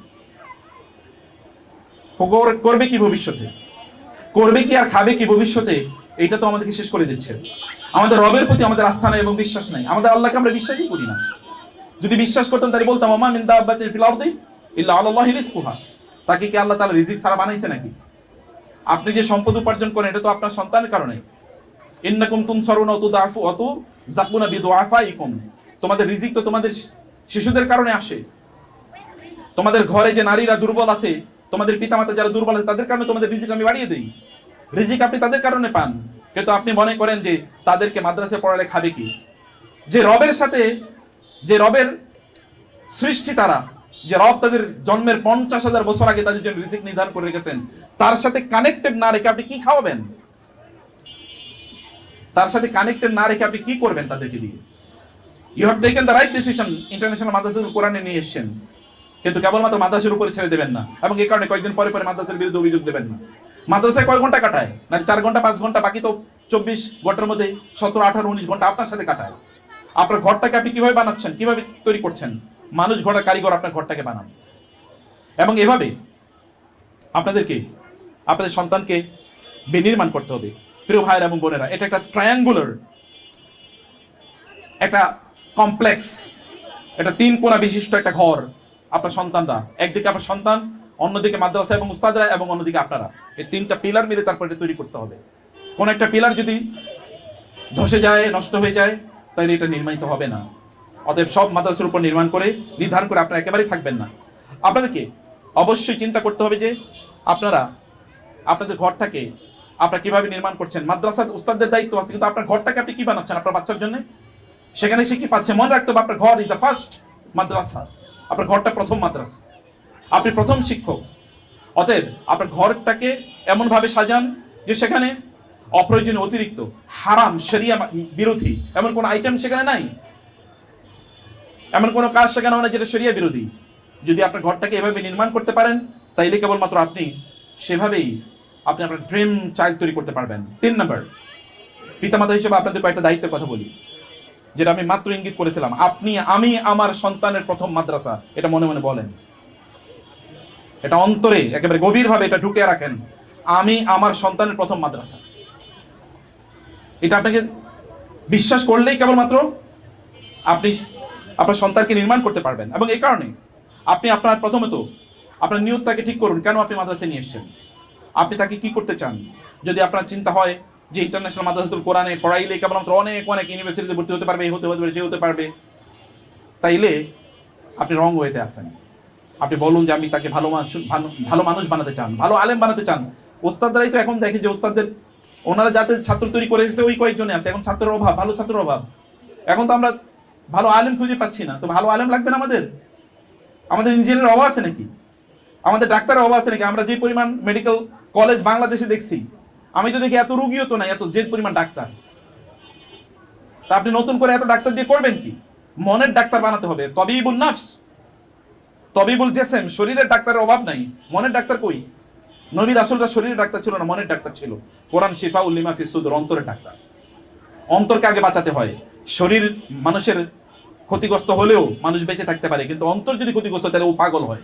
করবে কি ভবিষ্যতে? করবে কি আর খাবে কি ভবিষ্যতে? এইটা তো আমাদেরকে শেষ করে দিচ্ছে। আমাদের রবের প্রতি আমাদের আস্থা নাই এবং বিশ্বাস নাই। আমাদের আল্লাহকে আমরা বিশ্বাসই করি না। যদি বিশ্বাস করতাম তাহলে বলতাম ওমা মিন দাব্বাতিন ফিল আরদি ইল্লা আলাল্লাহি রিজকুহা। তাকে কি আল্লাহ তাআলা রিজিক ছাড়া বানাইছে নাকি? আপনি যে সম্পদ উপার্জন করেন এটা তো আপনার সন্তানের কারণে। ইন্নাকুম তুনসারুনা ওয়া তুদাফু ওয়া তুযাকুনা বিদুআফাইকুম। তোমাদের রিজিক তো তোমাদের শিশুদের কারণে আসে। তোমাদের ঘরে যে নারীরা দুর্বল আছে, তোমাদের পিতামাতা যারা দুর্বল আছে, তাদের কারণে তোমাদের রিজিক আমি বাড়িয়ে দেই। রিজিক আপনি তাদের কারণে পান, কিন্তু আপনি মনে করেন যে তাদেরকে মাদ্রাসায় পড়ালে খাবে কি? যে রবের সাথে, যে রবের সৃষ্টি তারা, যে রব তাদের জন্মের 50,000 বছর আগে তাদের জন্য রিজিক নির্ধারণ করে রেখেছেন, তার সাথে কানেক্টেড না রেখে আপনি কি খাওয়াবেন? তার সাথে কানেক্টেড না রেখে আপনি কি করবেন তাদেরকে দিয়ে? You have taken the right decision. International মাদ্রাসার কোরআনে নিয়ে এসেছেন, কিন্তু কেবলমাত্র মাদ্রাসার উপরে ছেড়ে দেবেন না, এবং এই কারণে কয়েকদিন পরে পরে মাদ্রাসার বিরুদ্ধে অভিযোগ দেবেন না। মাদ্রাসায় কয় ঘন্টা কাটায়? না 4 ঘন্টা 5 ঘন্টা, বাকি তো 24 ঘন্টার মধ্যে 17, 18, 19 ঘন্টা আপনার সাথে কাটায়। আপনার ঘরটাকে আপনি কিভাবে বানাচ্ছেন, কিভাবে তৈরি করছেন? মানুষ ঘরের কারিগর আপনার ঘরটাকে বানান। এবং এভাবে আপনাদেরকে আপনাদের সন্তানকে বিনির্মাণ করতে হবে। প্রিয় ভাইয়েরা এবং বোনেরা, এটা একটা ট্রায়াঙ্গুলার একটা কমপ্লেক্স, এটা 3 কোণা বিশিষ্ট একটা ঘর। আপনার সন্তানরা, একদিকে আপনার সন্তান, অন্যদিকে মাদ্রাসা এবং উস্তাদরা, এবং অন্যদিকে আপনারা, এই 3টা পিলার মিলে তারপর এটা তৈরি করতে হবে। কোন একটা পিলার যদি ধসে যায়, নষ্ট হয়ে যায়, তাহলে এটা নির্মাণিত হবে না। অতএব সব মাদ্রাসার উপর নির্মাণ করে নির্ধারণ করে আপনারা একেবারেই থাকবেন না। আপনাদেরকে অবশ্যই চিন্তা করতে হবে যে আপনারা আপনাদের ঘরটাকে আপনারা কিভাবে নির্মাণ করছেন। মাদ্রাসার উস্তাদদের দায়িত্ব আছে, কিন্তু আপনার ঘরটাকে আপনি কি বানাচ্ছেন আপনার বাচ্চার জন্য? সেখানে সে কি পাচ্ছে? মনে রাখতে হবে আপনার ঘর ইজ দ্য ফার্স্ট মাদ্রাসা। আপনার ঘরটা প্রথম মাদ্রাসা, আপনি প্রথম শিক্ষক। অতএব আপনার ঘরটাকে এমনভাবে সাজান যে সেখানে অপ্রয়োজনীয়, অতিরিক্ত, হারাম, শরিয়া বিরোধী এমন কোনো আইটেম সেখানে নাই, এমন কোনো কাজ সেখানে হয় না যেটা শরিয়া বিরোধী। যদি আপনার ঘরটাকে এভাবে নির্মাণ করতে পারেন, তাইলে কেবলমাত্র আপনি সেভাবেই আপনি আপনার ড্রিম চাইল্ড তৈরি করতে পারবেন। 3 নম্বর, পিতামাতা হিসেবে আপনাদের কয়েকটা দায়িত্বের কথা বলি, যেটা আমি মাত্র ইঙ্গিত করেছিলাম। আমি আমার সন্তানের প্রথম মাদ্রাসা, এটা মনে মনে বলেন, এটা অন্তরে একেবারে গভীরভাবে এটা ঢুকে রাখেন। আমি আমার সন্তানের প্রথম মাদ্রাসা, এটা আপনাকে বিশ্বাস করলেই কেবলমাত্র আপনি আপনার সন্তানকে নির্মাণ করতে পারবেন। এবং এই কারণে আপনি আপনার প্রথমত আপনার নিয়তটাকে ঠিক করুন, কেন আপনি মাদ্রাসায় নিয়ে এসছেন, আপনি তাকে কি করতে চান। যদি আপনার চিন্তা হয় যে ইন্টারন্যাশনাল মাদ্রাসাতুল কোরআনে পড়াইলে কেবলমাত্র অনেক অনেক ইউনিভার্সিটিতে ভর্তি হতে পারবে, হতে পারবে, যে হতে পারবে, তাইলে আপনি রং ওয়েতে আছেন। আপনি বলুন যে আমি তাকে ভালো মানুষ বানাতে চান, ভালো আলেম বানাতে চান। ওস্তাদরাই তো এখন দেখে যে ওস্তাদদের ওনারা যাতে ছাত্র তৈরি করে এসেছে ওই কয়েকজনে আছে। এখন ছাত্রের অভাব, ভালো ছাত্রের অভাব। এখন তো আমরা ভালো আলেম খুঁজে পাচ্ছি না। তো ভালো আলেম লাগবে না আমাদের? আমাদের ইঞ্জিনিয়ারের অভাব আছে নাকি? আমাদের ডাক্তারের অভাব আছে নাকি? আমরা যে পরিমাণ মেডিকেল কলেজ বাংলাদেশে দেখছি, আমি তো দেখি এত রুগীও তো নাই, এত যে পরিমাণ ডাক্তার। তা আপনি নতুন করে এত ডাক্তার দিয়ে করবেন কি? মনের ডাক্তার বানাতে হবে। তবিবুন নাফস, তবিবুল জেসেম, শরীরের ডাক্তারের অভাব নাই। মনের ডাক্তার কই? নবী রাসূলরা শরীরের ডাক্তার ছিল না, মনের ডাক্তার ছিল। কোরআন শিফাউল লিমা ফিস সুদুর, অন্তরের ডাক্তার। অন্তরকে আগে বাঁচাতে হয়। শরীর মানুষের ক্ষতিগ্রস্ত হলেও মানুষ বেঁচে থাকতে পারে, কিন্তু অন্তর যদি ক্ষতিগ্রস্ত হয় তাহলে ও পাগল হয়।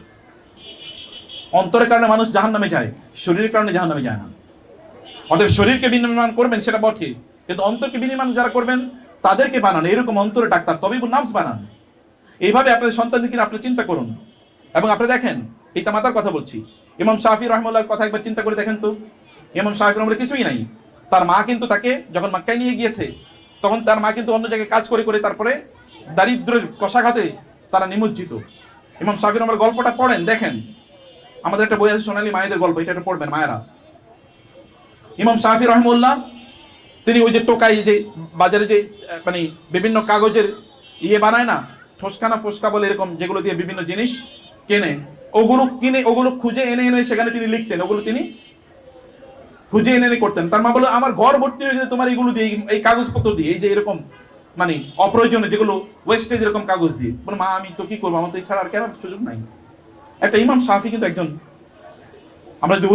অন্তরের কারণে মানুষ জাহান্নামে যায়, শরীরের কারণে জাহান্নামে যায় না। অতএব শরীরকে বিনির্মাণ করবেন সেটা বটে, কিন্তু অন্তরকে বিনির্মাণ যারা করবেন তাদেরকে বানান এরকম অন্তরের ডাক্তার, তবিবুন নাফস বানান। এইভাবে আপনাদের সন্তানদের আপনি চিন্তা করুন। এবং আপনি দেখেন, পিতামাতার কথা বলছি, ইমাম শাফি রাহিমাহুল্লাহর কথা একবার চিন্তা করে দেখেন তো। ইমাম শাফি রহমানের কিছুই নাই, তার মা কিন্তু তাকে যখন মক্কায় নিয়ে গিয়েছে, তখন তার মা কিন্তু অন্য জায়গায় কাজ করে করে তারপরে দারিদ্রের কষাঘাতে তারা নিমজ্জিত। ইমাম শাফি রহমানের গল্পটা পড়েন, দেখেন। আমাদের একটা বই আছে সোনালী মায়েদের গল্প, এটা পড়বেন মায়েরা। ইমাম শাফি রহমুল্লাহ তিনি ওই যে টোকাই, যে বাজারে যে মানে বিভিন্ন কাগজের বানায় না, ঠোসকানা ফোসকা বলে, এরকম যেগুলো দিয়ে বিভিন্ন জিনিস কেনে, ওগুলো খুঁজে এনে এনে সেখানে তিনি লিখতেন, ওগুলো তিনি খুঁজে এনে এনে করতেন। তার মা বলে আমার ঘর ভর্তি হয়ে যায় তোমার এইগুলো দিয়ে, এই কাগজপত্র দিয়ে, এই যে এরকম মানে অপ্রয়োজনীয় যেগুলো ওয়েস্টেজ এরকম কাগজ দিয়ে। বলে মা আমি তো কি করবো, আমার তো এছাড়া আর কেন সুযোগ নাই। একটা ইমাম শাফি কিন্তু একজন, আমরা যদি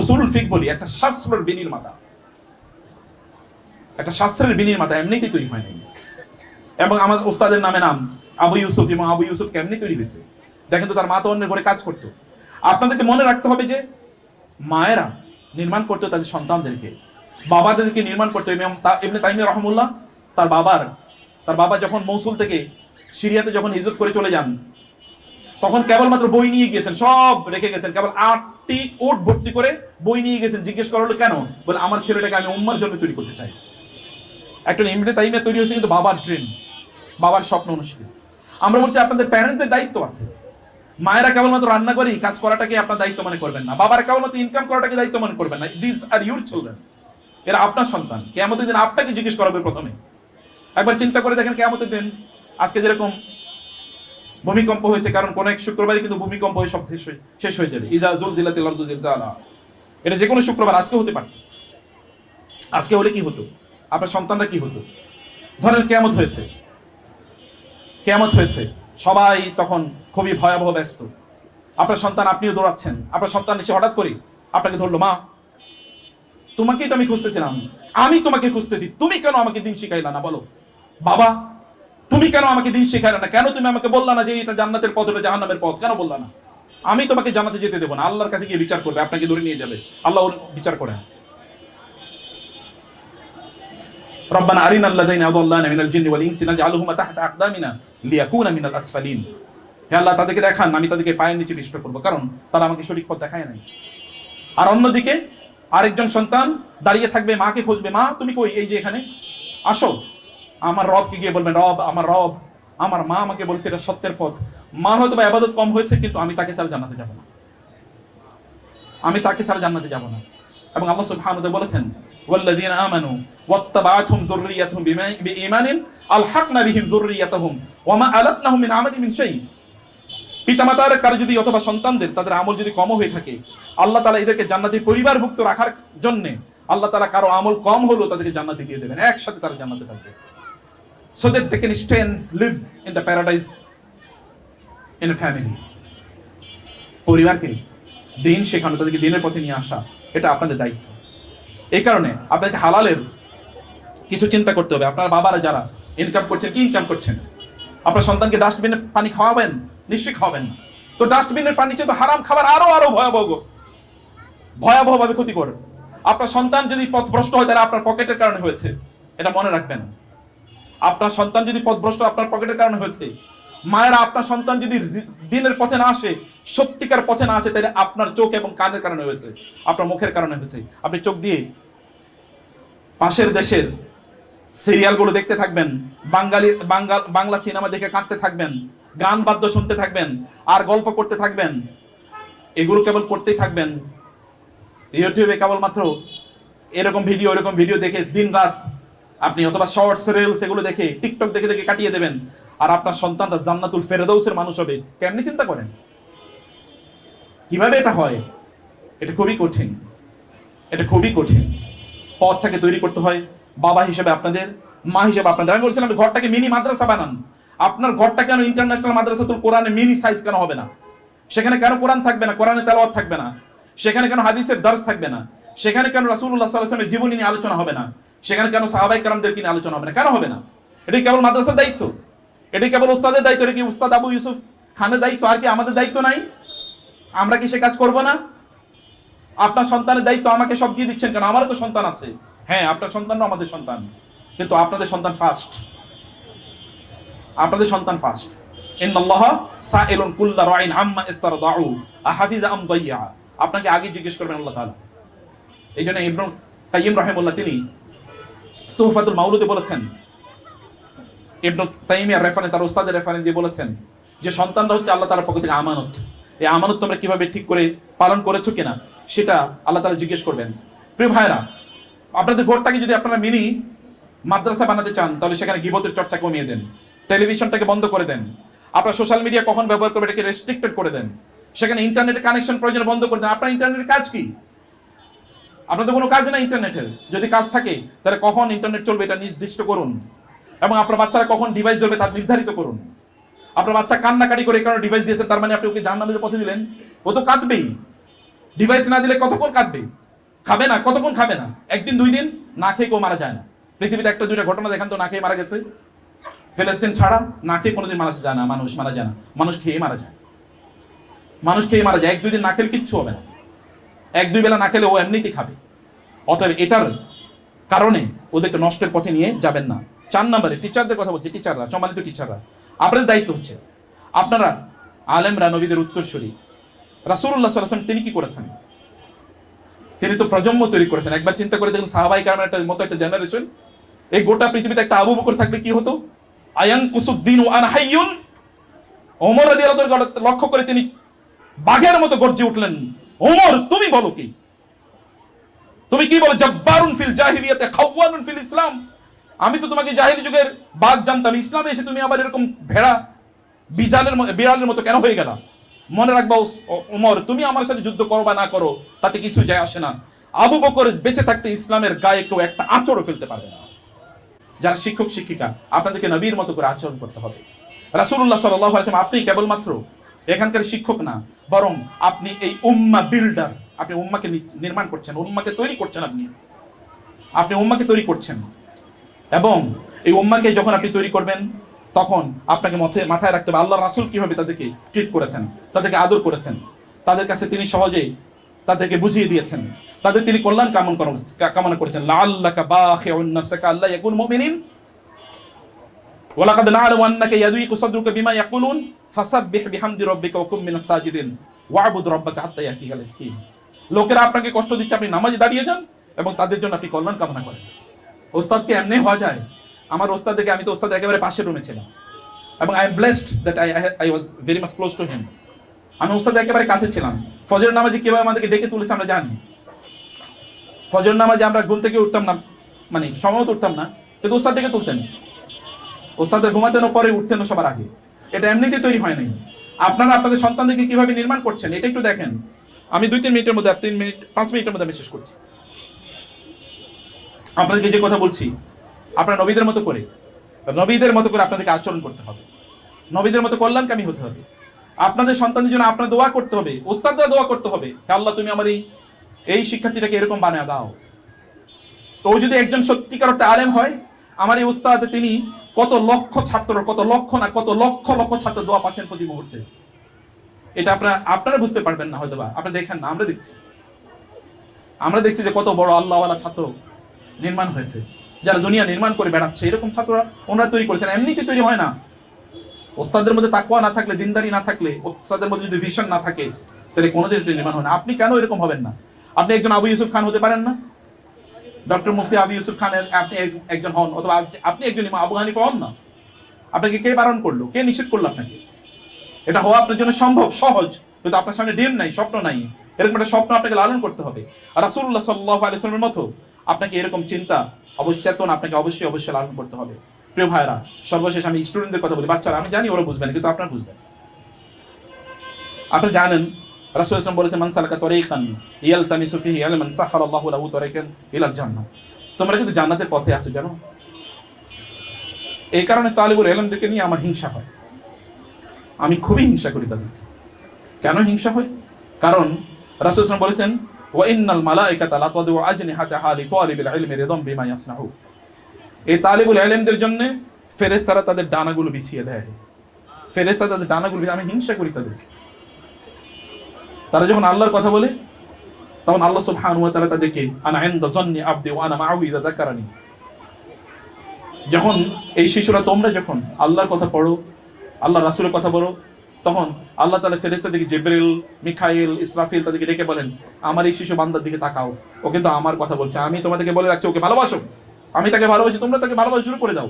উসুলুল ফিক বলি, একটা শাস্ত্রের বিনির্মাতা, একটা শাস্ত্রের বিনির্মাতা এমনিতেই তৈরি হয় নাই। এবং আমার ওস্তাদের নামে নাম আবু ইউসুফ, এবং আবু ইউসুফ কেমনি তৈরি হয়েছে দেখেন তো। তার মা তো অন্যের ঘরে কাজ করতো। আপনাদেরকে মনে রাখতে হবে যে মায়েরা নির্মাণ করতো তাদের সন্তানদেরকে, বাবাদেরকে নির্মাণ করতো। ইবনে তাইমিয়া রাহিমাহুল্লাহ তার বাবা যখন মৌসুল থেকে সিরিয়াতে যখন হিজরত করে চলে যান, তখন কেবলমাত্র বই নিয়ে গিয়েছেন, সব রেখে গেছেন, কেবল 8টি উট ভর্তি করে বই নিয়ে গেছেন। জিজ্ঞেস করা হলো কেন? বলে আমার ছেলেটাকে আমি উম্মার জন্য তৈরি করতে চাই। একটা ইবনে তাইমিয়া তৈরি হয়েছে কিন্তু বাবার ড্রিম, বাবার স্বপ্ন অনুসারে। আমরা বলছি আপনাদের প্যারেন্টসদের দায়িত্ব আছে। মায়েরা কেবলমাত্র রান্না করেই কাজ করাটাকে আপনার দায়িত্ব মনে করবেন না, বাবারা কেবলমাত্র ইনকাম করাটাকে দায়িত্ব মনে করবেন না। দিস আর ইউর চিলড্রেন, এরা আপনার সন্তান। কিয়ামতের দিন আপনাকে জিজ্ঞেস করা হবে প্রথমে। একবার চিন্তা করে দেখেন, কিয়ামতের দিন আজকে যেরকম ভূমিকম্প হয়েছে, কারণ কোন এক শুক্রবারই কিন্তু ভূমিকম্প হয়ে সব শেষ হয়ে যাবে। ইজা জুলজিলাতিল আরদু জিলজালাহা, এটা যে কোনো শুক্রবার, আজকে হতে পারত। আজকে হলে কি হতো? আপনার সন্তানরা কি হতো? ধরেন কিয়ামত হয়েছে, সবাই তখন খুবই ভয়াবহ ব্যস্ত। আপনার সন্তান, আপনিও দৌড়াচ্ছেন, আপনার সন্তান এসে হঠাৎ করে আপনাকে ধরলো, মা তোমাকেই তো আমি খুঁজতেছিলাম, আমি তোমাকে খুঁজতেছি, তুমি কেন আমাকে দিন শিখাইলা না? বলো বাবা, তুমি কেন আমাকে দিন শিখাইলা না? কেন তুমি আমাকে বললা না যে এটা জান্নাতের পথ, এটা জাহান্নামের পথ? কেন বললা না? আমি তোমাকে জান্নাতে যেতে দেবো না। আল্লাহর কাছে গিয়ে বিচার করবে, আপনাকে ধরে নিয়ে যাবে, আল্লাহ ওর বিচার করেন। রব্বানা আরিনাল লাযিনা আযাল্লানা মিনাল জিন্নি ওয়াল ইনসি নাজআলহুমা তাহতা আকদামিনা লিয়াকুনা মিনাল আসফালিন। হে আল্লাহ, তাদেরকে দেখান, আমি তাদেরকে পায়ের নিচে পিষ্ট করব, কারণ তারা আমাকে সঠিক পথ দেখায় নাই। আর অন্যদিকে আরেকজন সন্তান দাঁড়িয়ে থাকবে, মাকে খুঁজবে, মা তুমি কই? এই যে এখানে, আসো। আমার রবকে গিয়ে বলবেন, রব, আমার রব, আমার মা আমাকে বলেছে এটা সত্যের পথ। মা হয়তো বা ইবাদত কম হয়েছে, কিন্তু আমি তাকে ছাড়া জান্নাতে যাব না, আমি তাকে ছাড়া জান্নাতে যাব না। এবং আল্লাহ সুবহানাহু ওয়া তাআলা বলেছেন, ওয়াল্লাযীনা আমানু ওয়াত্তাবাআতহুম যুররিয়াতুহুম বিঈমানিন আলহাকনা বিহিম যুররিয়াতাহুম ওয়া মা আলাতনাহুম মিন আমালিহিম মিন শাই। পিতামাতার কারো যদি অথবা সন্তানদের তাদের আমল যদি কম হয়ে থাকে, আল্লাহ তাআলা এদেরকে জান্নাতি পরিবারভুক্ত রাখার জন্য আল্লাহ তাআলা কারো আমল কম হলো তাদেরকে জান্নাতে দিয়ে দেবেন, একসাথে তারা জান্নাতে থাকবে, so that they can stay and live in the paradise in a family. পরিবারকে দিন শেখানো, তাদেরকে দিনের পথে নিয়ে আসা, এটা আপনাদের দায়িত্ব। এই কারণে আপনাকে হালালের কিছু চিন্তা করতে হবে। আপনার বাবারা যারা ইনকাম করছেন, কি ইনকাম করছেন? আপনার সন্তানকে ডাস্টবিনে পানি খাওয়াবেন? নিশ্চয়ই খাওয়াবেন না। তো ডাস্টবিনের পানি চেয়ে তো হারাম খাবার আরো ভয়াবহভাবে ক্ষতিকর। আপনার সন্তান যদি পথভ্রষ্ট হয়, তাহলে আপনার পকেটের কারণে হয়েছে, এটা মনে রাখবেন। আপনার সন্তান যদি পথভ্রষ্ট আপনার পকেটের কারণে হয়েছে। মায়েরা, আপনার সন্তান যদি দিনের পথে না আসে, সত্যিকার পথে না আসে, তাহলে আপনার চোখ এবং কানের কারণে হয়েছে, আপনার মুখের কারণে হয়েছে। আপনি চোখ দিয়ে পাশের দেশের সিরিয়ালগুলো দেখতে থাকবেন, বাংলা সিনেমা দেখে কাঁদতে থাকবেন, গান বাদ্য শুনতে থাকবেন, আর গল্প করতে থাকবেন। এগুলো কেবল করতেই থাকবেন। ইউটিউবে কেবলমাত্র এরকম ভিডিও দেখে দিন রাত আপনি, অথবা শর্টস, রিলস এগুলো দেখে, টিকটক দেখে কাটিয়ে দেবেন। আর আপনার সন্তানরা জান্নাতুল ফেরদাউসের মানুষ হবে, কেমনি চিন্তা করেন? কিভাবে এটা হয়? এটা খুবই কঠিন, এটা খুবই কঠিন। পথটাকে তৈরি করতে হয়। বাবা হিসেবে আপনাদের, মা হিসেবে আপনাদের। আমি বলছিলাম ঘরটাকে মিনি মাদ্রাসা বানান। আপনার ঘরটা কেন ইন্টারন্যাশনাল মাদ্রাসাতুল কোরআনে মিনি সাইজ কেন হবে না? সেখানে কেন কোরআন থাকবে না? কোরআনে তেলাওয়াত থাকবে না? সেখানে কেন হাদিসের দর্স থাকবে না? সেখানে কেন রাসূলুল্লাহ সাল্লাল্লাহু আলাইহি ওয়াসাল্লামের জীবনী নিয়ে আলোচনা হবে না? সেখানে কেন সাহাবায়ে কেরামদের নিয়ে আলোচনা হবে না? কেন হবে না? এটা কেবল মাদ্রাসার দায়িত্ব? এটা কেবল উস্তাদের দায়িত্ব? এটা কি উস্তাদ আবু ইউসুফ খানের দায়িত্ব? আর কি আমাদের দায়িত্ব নাই? আমরা কি সে কাজ করব না? আপনার সন্তানের দায়িত্ব আমাকে সব দিয়ে দিচ্ছেন কেন? আমারও তো সন্তান আছে। হ্যাঁ, আপনার সন্তানও আমাদের সন্তান, কিন্তু আপনাদের সন্তান ফার্স্ট। আপনাদের সন্তান ফার্স্ট। ইন্নাল্লাহা সাইলুন কুল্লা রাইন আম্মা ইস্তারদাউ আহাফিজা আম দাইয়া। আপনাকে আগে জিজ্ঞেস করবেন আল্লাহ তাআলা। এইজন্য ইবনে কাইয়িম রাহিমাহুল্লাহ তিনি তুহফাতুল মাউলুদে বলেছেন, ইবনে তাইমিয়ার রেফারেন্স, তার উস্তাদের রেফারেন্স দিয়ে বলেছেন যে সন্তানরা হচ্ছে আল্লাহ তাআলার পক্ষ থেকে আমানত। এই আমানত তোমরা কিভাবে ঠিক করে পালন করেছো কিনা সেটা আল্লাহ তাআলা জিজ্ঞেস করবেন। প্রিয় ভাইরা, আপনাদের ঘরটাকে যদি আপনারা মিনি মাদ্রাসা বানাতে চান, তাহলে সেখানে গীবতের চর্চা কমিয়ে দেন, টেলিভিশনটাকে বন্ধ করে দেন, আপনার সোশ্যাল মিডিয়া কখন ব্যবহার করবে এটাকে রেস্ট্রিক্টেড করে দেন, সেখানে ইন্টারনেটের কানেকশন প্রয়োজন বন্ধ করে দেন। আপনার ইন্টারনেটের কাজ কি? আপনার তো কোনো কাজ না ইন্টারনেটের। যদি কাজ থাকে তাহলে কখন ইন্টারনেট চলবে এটা নির্দিষ্ট করুন, এবং আপনার বাচ্চারা কখন ডিভাইস ধরবে তা নির্ধারিত করুন। আপনার বাচ্চা কান্নাকাটি করে এই কারণে ডিভাইস দিয়েছেন, তার মানে আপনি ওকে জাহান্নামের পথে দিলেন? ও তো কাঁদবেই। ডিভাইস না দিলে কতক্ষণ কাঁদবে? খাবে না, কতক্ষণ খাবে না? একদিন, 2 দিন না খেয়ে কেউ মারা যায় না। পৃথিবীতে 1-2টা ঘটনা দেখান তো না খেয়ে মারা গেছে। ফিলিস্তিন ছাড়া না খেয়ে কোনোদিন মারা যায় না, মানুষ মারা যায় না। মানুষ খেয়ে মারা যায়, মানুষ খেয়ে মারা যায়। 1-2 দিন না খেলে কিচ্ছু হবে না। 1-2 বেলা না খেলে ও এমনিতেই খাবে। অতএব এটার কারণে ওদেরকে নষ্টের পথে নিয়ে যাবেন না। 4 নম্বরে টিচারদের কথা বলছি। টিচাররা, সম্মানিত টিচাররা, আপনাদের দায়িত্ব হচ্ছে, আপনারা আলেমরা নবীদের উত্তরসূরি। রাসূলুল্লাহ সাল্লাল্লাহু আলাইহি ওয়াসাল্লাম তিনি কি করেছেন? তিনি তো প্রজন্ম তৈরি করেছেন। একবার চিন্তা করে দেখুন, সাহাবায়ে কেরামের মতো একটা জেনারেশন, এই গোটা পৃথিবীতে একটা আবু বকর থাকলে কি হতো? আয়ান কুসুদ্দিন ওয়া আনা হাইয়ুন। ওমর রাদিয়াল্লাহু আনহু লক্ষ্য করে তিনি বাঘের মতো গর্জে উঠলেন, ওমর তুমি বলো কি? তুমি কি বলো? জাব্বারুন ফিল জাহিলিয়াতে খাওয়ানুন ফিল ইসলাম। আমি তো তোমাকে জাহিলি যুগের বাঘ জানতাম, ইসলামে এসে তুমি আবার এরকম ভেড়া বিড়ালের মতো কেন হয়ে গেলা? মনে রাখবা ওমর, তুমি আমার সাথে যুদ্ধ করো বা না করো তাতে কিছু যায় আসে না। আবু বকর বেঁচে থাকতে ইসলামের গায়ে কেউ একটা আঁচড়ও ফেলতে পারবে না। যারা শিক্ষক শিক্ষিকা, আপনাদেরকে নবীর মতো করে আচরণ করতে হবে। রাসূলুল্লাহ সাল্লাল্লাহু আলাইহি ওয়াসাল্লাম, আপনি কেবলমাত্র এখানকার শিক্ষক না, বরং আপনি এই উম্মাহ বিল্ডার। আপনি উম্মাকে নির্মাণ করছেন, উম্মাকে তৈরি করছেন। আপনি আপনি উম্মাকে তৈরি করছেন, এবং এই উম্মাকে যখন আপনি তৈরি করবেন তখন আপনাকে মাথায় রাখতে হবে আল্লাহ রাসূল কিভাবে তাদেরকে ট্রিট করেছেন, তাদেরকে আদর করেছেন, তাদের কাছে তিনি সহজেই তাদেরকে বুঝিয়ে দিয়েছেন, তাদের তিনি কল্যাণ কামনা করেছেন। লাআল্লাকা বাখিউন নাফসাকা আল্লা ইয়াকুন মুমিনিন ওয়ালাকাদ না'লামু আন্নাকা ইয়াযীকু সাদরুকা বিমা ইয়াকুলুন ফাসাব্বিহ বিহামদি রাব্বিকা ওয়া কুম মিনাস সাজিদিন ওয়া'বুদ রাব্বাকা হাত্তা ইয়াতিয়াকাল ইয়াকিন। লোকেরা আপনাকে কষ্ট দিচ্ছে, আপনি নামাজে দাঁড়িয়ে যান এবং তাদের জন্য আপনি কল্যাণ কামনা করেন। ওস্তাদকে এমনি হওয়া যায়? আমার ওস্তাদ দেখে, আমি তো ওস্তাদ একেবারে পাশের রুমে ছিলাম এবং I am blessed that I was very much close to him. আমি ওস্তাদ একেবারে কাছে ছিলাম। ফজর নামাজে কিভাবে আমাদেরকে ডেকে তুলেছে আমরা জানি। ফজর নামাজে আমরা ঘুম থেকে উঠতাম না, মানে সময়ত উঠতাম না, কিন্তু ওস্তাদ ডেকে তুলতেন। ওস্তাদের ঘুমাতেনও পরে উঠতেনও সবার আগে। এটা এমনিতে তৈরি হয় নাই। আপনারা আপনাদের সন্তানদেরকে কিভাবে নির্মাণ করছেন এটা একটু দেখেন। আমি 2-3 মিনিটের মধ্যে, 3 মিনিট 5 মিনিটের মধ্যে আমি শেষ করছি। আপনাদেরকে যে কথা বলছি, আপনারা নবীদের মতো করে আপনাদেরকে আচরণ করতে হবে, নবীদের মতো কল্যাণকামী হতে হবে। আপনাদের সন্তানদের জন্য আপনার দোয়া করতে হবে, ওস্তাদরা দোয়া করতে হবে, হে আল্লাহ তুমি আমার এই শিক্ষার্থীটাকে এরকম বানিয়ে দাও। তো ও যদি একজন সত্যিকার অর্থে আলেম হয়, আমার এই উস্তাদ তিনি কত লক্ষ ছাত্র, কত লক্ষ না কত লক্ষ লক্ষ ছাত্র দোয়া পাচ্ছেন প্রতি মুহূর্তে। এটা আপনারা বুঝতে পারবেন না হয়তো বা, আপনারা দেখেন না, আমরা দেখছি যে কত বড় আল্লাহওয়ালা ছাত্র নির্মাণ হয়েছে, যারা দুনিয়া নির্মাণ করে বেড়াচ্ছে। এরকম ছাত্ররা ওনারা তৈরি করেছেন, এমনিতে তৈরি হয় না। ওস্তাদের মধ্যে তাকওয়া না থাকলে, দিনদারি না থাকলে, ওস্তাদের মধ্যে যদি ভিশন না থাকে, তাহলে কোনোদিন এটা নির্মাণ হয় না। আপনি কেন এরকম হবেন না? আপনি একজন আবু ইউসুফ খান হতে পারেন না? ডক্টর মুফতি আবু ইউসুফ খানের আপনি একজন হন, অথবা আপনি একজন ইমাম আবু হানিফা হন না। আপনাকে কে বারণ করলো, কে নিষেধ করলো আপনাকে? এটা হওয়া আপনার জন্য সম্ভব, সহজ, কিন্তু আপনার সামনে ডিম নাই, স্বপ্ন নাই। এরকম একটা স্বপ্ন আপনাকে লালন করতে হবে। আর রাসূলুল্লাহ সাল্লাল্লাহু আলাইহি ওয়াসাল্লামের মতো আপনাকে এরকম চিন্তা, চেতনা আপনাকে অবশ্যই লালন করতে হবে। প্রিয় ভাইরা, সর্বশেষ আমি স্টুডেন্টদের কথা বলি। বাচ্চারা আমি জানি ওরা বুঝবেন, কিন্তু আপনারা বুঝবেন। আপনারা জানেন রাসূল সাল্লাল্লাহু আলাইহি ওয়াসাল্লাম বলেছেন, মান সালাকা তরিকান ইয়ালতামিসু ফিহি ইলমান সাখারাল্লাহু লাহু তরিকান ইলাল জান্নাহ। তোমরা কিন্তু জান্নাতের পথে আছো জানো। এই কারণে তালিবুল ইলমদেরকে নিয়ে আমার হিংসা হয়। আমি খুবই হিংসা করি তাদেরকে। কেন হিংসা হয়? কারণ রাসূল সাল্লাল্লাহু আলাইহি ওয়াসাল্লাম বলেছেন, ওয়া ইন্নাল মালাইকাতা লা তাদউ আজনিহাতাহা লিতালিবিল ইলমি রিদাম বিমা ইয়াসনাহু। এই তালিবুল ইলমদের জন্য ফেরেশতারা তাদের ডানাগুলো বিছিয়ে দেয়। আমি হিংসা করি তাদেরকে। তারা যখন আল্লাহর কথা বলে, তখন আল্লাহ সুবহানাহু ওয়া তাআলা তাদেরকে আনা ইনদা যান্নি আবদি ওয়া আনা মাআহু ইযা যাকারানি। যখন এই শিশুরা, তোমরা যখন আল্লাহর কথা পড়ো, আল্লাহ রাসূলের কথা বলো, তখন আল্লাহ তাআলা ফেরেশতাদেরকে জিবরিল, মিকাইল, ইসরাফিল তাদেরকে ডেকে বলেন, আমার এই শিশু বান্দার দিকে তাকাও, ও কিন্তু আমার কথা বলছে, আমি তোমাদেরকে বলে রাখছি ওকে ভালোবাসো, আমি তাকে ভালোবাসি, তোমরা তাকে ভালোবাসা শুরু করে দাও।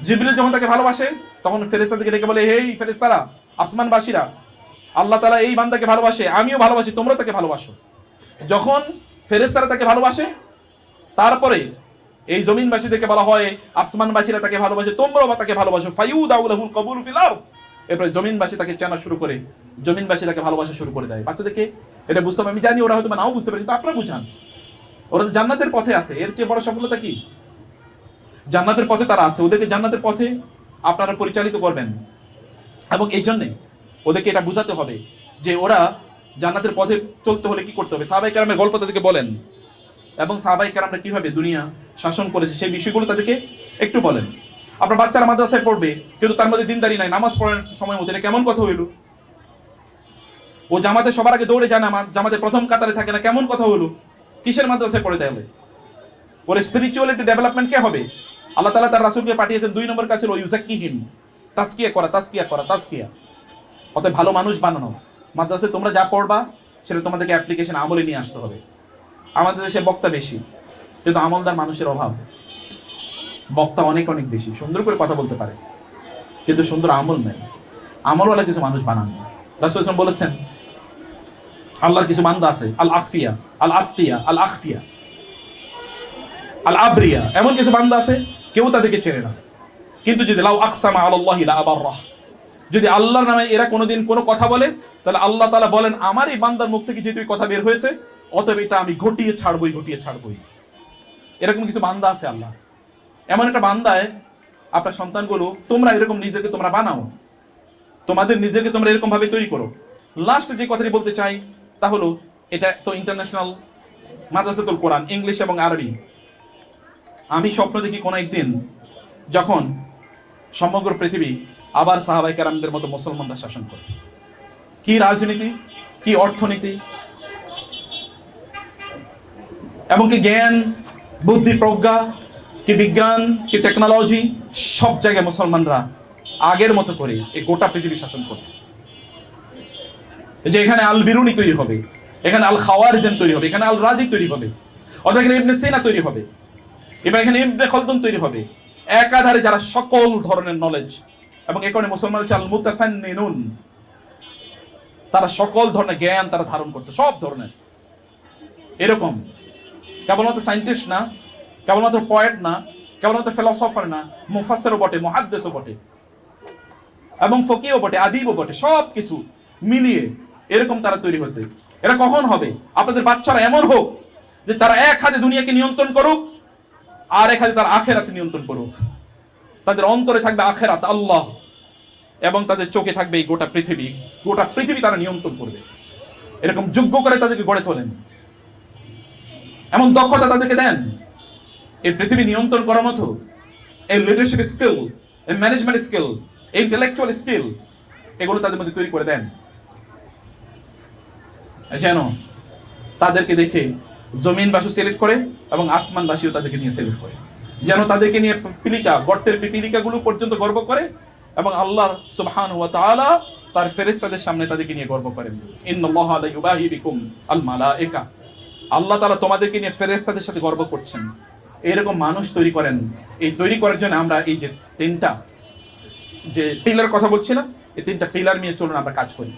জিবরিল যখন তাকে ভালোবাসে, তখন ফেরেশতাদেরকে ডেকে বলে, হেই ফেরেশতারা, আসমানবাসীরা, আল্লাহ তাআলা এই বান্দাকে ভালোবাসে, আমিও ভালোবাসি, তোমরা তাকে ভালোবাসো। যখন ফেরেশতারা তাকে ভালোবাসে, তারপরে এই জমিনবাসীদেরকে বলা হয়, আসমানবাসীরা তাকে ভালোবাসে, তোমরাও তাকে ভালোবাসো। ফায়ুদাউ লাহুল কবুল ফিল আরদ। এরপরে জমিনবাসী তাকে চেনা শুরু করে, জমিনবাসী তাকে ভালোবাসা শুরু করে দেয়। বাচ্চাদেরকে এটা বুঝতে হবে। আমি জানি ওরা হয়তো নাও বুঝতে পারে, কিন্তু আপনারা বুঝান। ওরা তো জান্নাতের পথে আছে, এর চেয়ে বড় সফলতা কি? জান্নাতের পথে তারা আছে, ওদেরকে জান্নাতের পথে আপনারা পরিচালিত করবেন। এবং এই জন্যে ওদেরকে এটা বুঝাতে হবে যে ওরা জান্নাতের পথে চলতে হলে কি করতে হবে। সাহাবায়ে কেরামের গল্প তাদেরকে বলেন, এবং সাহাবায়ে কেরামরা কিভাবে দুনিয়া শাসন করেছে সেই বিষয়গুলো তাদেরকে একটু বলেন। আপনার বাচ্চারা মাদ্রাসায় পড়বে, কিন্তু তার মধ্যে দিনদারি নাই, নামাজ পড়ার সময় মতো, এটা কেমন কথা হইল? ও জামাতে সবার আগে দৌড়ে যায় না, জামাতে প্রথম কাতারে থাকে না, কেমন কথা হলো? কিসের মাদ্রাসায় পড়ে তাহলে? ওর স্পিরিচুয়ালিটি ডেভেলপমেন্ট কে হবে? আল্লাহ তাআলা তার রাসূলকে পাঠিয়েছেন 2 নম্বর কাছে, ইউযাক্কিহিম, তাজকিয়া করা। অতএব ভালো মানুষ বানানো। মাদ্রাসায় তোমরা যা পড়বা সেটা তোমাদেরকে অ্যাপ্লিকেশন আমলে নিয়ে আসতে হবে। আমাদের দেশে বক্তা বেশি, কিন্তু আমলদার মানুষের অভাব। বক্তা অনেক বেশি, সুন্দর করে কথা বলতে পারে, কিন্তু সুন্দর আমল নেই। আমলওয়ালা কিছু মানুষ বানান। রাসূল সাল্লাল্লাহু আলাইহি ওয়াসাল্লাম বলেছেন, আল্লাহর কিছু বান্দা আছে, আল আখফিয়া, আল আতকিয়া, আল আখফিয়া, আল আবরিয়া, এমন কিছু বান্দা আছে কেউ তাদেরকে চেনে না, কিন্তু যদি লাউ আকসামা আলাল্লাহি লা আবাররাহ, যদি আল্লাহর নামে এরা কোনোদিন কোনো কথা বলে, তাহলে আল্লাহ তাআলা বলেন, আমার এই বান্দার মুখ থেকে যেহেতু কথা বের হয়েছে, অতএব এটা আমি ঘটিয়ে ছাড়বই। এরকম কিছু বান্দা আছে আল্লাহ। এমন একটা বান্দায় আপনার সন্তানগুলো, তোমরা এরকম নিজেদেরকে তোমরা বানাও, তোমাদের নিজেদেরকে তোমরা এরকম ভাবে তৈরি করো। লাস্ট যে কথাটি বলতে চাই তা হলো, এটা তো ইন্টারন্যাশনাল মাদ্রাসাতুল কোরআন, ইংলিশ এবং আরবি আমি স্বপ্ন দেখি কোনো একদিন যখন সমগ্র পৃথিবী আবার সাহাবায়ে কেরামদের মতো মুসলমানরা শাসন করে। কি রাজনীতি, কি অর্থনীতি, এবং কি জ্ঞান, বুদ্ধি, প্রজ্ঞা, কি বিজ্ঞান, কি টেকনোলজি, সব জায়গায় মুসলমানরা আগের মতো করে এই গোটা পৃথিবী শাসন করবে। যে এখানে আল বিরুনি তৈরি হবে, এখানে আল খাওয়ারিজম তৈরি হবে, এখানে আল রাজি তৈরি হবে, অথবা এখানে ইবনে সিনা তৈরি হবে, এবার এখানে ইবনে খালদুন তৈরি হবে। একাধারে যারা সকল ধরনের নলেজ, এবং এখানে মুসলমান হচ্ছে আল মুতাফান্নিনুন, তারা সকল ধরনের জ্ঞান তারা ধারণ করতো, সব ধরনের। এরকম কেবলমাত্র সায়েন্টিস্ট না, কেবলমাত্র পয়েট না, কেবলমাত্র ফিলোসফার না, মুফাসসিরও বটে, মুহাদ্দিসও বটে, এবং ফকিহও বটে, আদিবও বটে, সব কিছু মিলিয়ে এরকম তারা তৈরি হয়েছে। এরা কখন হবে? আপনাদের বাচ্চারা এমন হোক যে তারা এক হাতে দুনিয়াকে নিয়ন্ত্রণ করুক, আর এক হাতে তার আখেরাতে নিয়ন্ত্রণ করুক। তাদের অন্তরে থাকবে আখেরাত, আল্লাহ, এবং তাদের চোখে থাকবে এই গোটা পৃথিবী। গোটা পৃথিবী তারা নিয়ন্ত্রণ করবে। এরকম যোগ্য করে তাদেরকে গড়ে তোলেন, এমন দক্ষতা তাদেরকে দেন এই পৃথিবী নিয়ন্ত্রণ করার মতো, এই লিডারশিপ স্কিল, এই ম্যানেজমেন্ট স্কিল, এই ইন্টেলেকচুয়াল স্কিল, এগুলো তাদের মধ্যে তৈরি করে দেন, যেন তাদেরকে দেখে জমিনবাসী সিলেক্ট করে এবং আসমানবাসীও তাদেরকে নিয়ে সিলেক্ট করে, যেন তাদেরকে নিয়ে পিলিকা, গর্তের পিপিলিকাগুলো পর্যন্ত গর্ব করে, এবং আল্লাহ সুবহানাহু ওয়া তাআলা তার ফেরেশতাদের সামনে তাদেরকে নিয়ে গর্ব করেন। ইন্নাল্লাহা লা ইউবাহি বিকুম আল মালায়েকা, আল্লাহ তাআলা তোমাদেরকে নিয়ে ফেরেশতাদের সাথে গর্ব করছেন। এরকম মানুষ তৈরি করেন। এই তৈরি করার জন্য আমরা এই যে তিনটা যে পিলার কথা বলছি না, এই তিনটা পিলার নিয়ে চলুন আমরা কাজ করি।